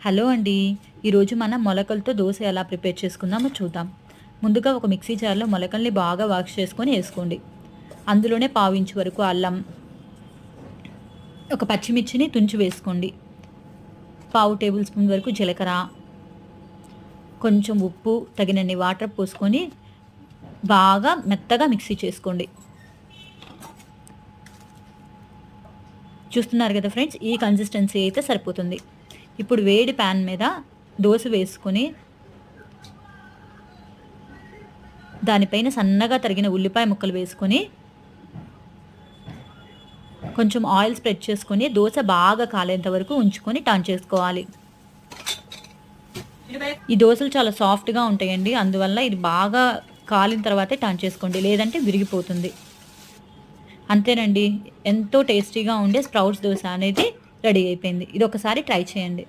Hello అండి. ఈరోజు మనం మొలకలతో దోస ఎలా ప్రిపేర్ చేసుకుందామో చూద్దాం. ముందుగా ఒక మిక్సీ జార్‌లో మొలకల్ని బాగా వాష్ చేసుకొని ఏసుకోండి. అందులోనే పావించు వరకు అల్లం, ఒక పచ్చిమిర్చిని తుంచి వేసుకోండి. పావు టేబుల్ స్పూన్ వరకు జీలకర్ర, కొంచెం ఉప్పు, తగినన్ని వాటర్ పోసుకొని బాగా మెత్తగా మిక్సీ చేసుకోండి. చూస్తున్నారు కదా ఫ్రెండ్స్, ఈ కన్సిస్టెన్సీ అయితే సరిపోతుంది. ఇప్పుడు వేడి ప్యాన్ మీద దోస వేసుకొని దానిపైన సన్నగా తరిగిన ఉల్లిపాయ ముక్కలు వేసుకొని కొంచెం ఆయిల్ స్ప్రెడ్ చేసుకొని దోస బాగా కాలేంత వరకు ఉంచుకొని టర్న్ చేసుకోవాలి. ఈ దోసలు చాలా సాఫ్ట్గా ఉంటాయండి, అందువల్ల ఇది బాగా కాలిన తర్వాతే టర్న్ చేసుకోండి, లేదంటే విరిగిపోతుంది. అంతేనండి, ఎంతో టేస్టీగా ఉండే స్ప్రౌట్స్ దోస అనేది రెడీ అయిపోయింది. ఇది ఒకసారి ట్రై చేయండి.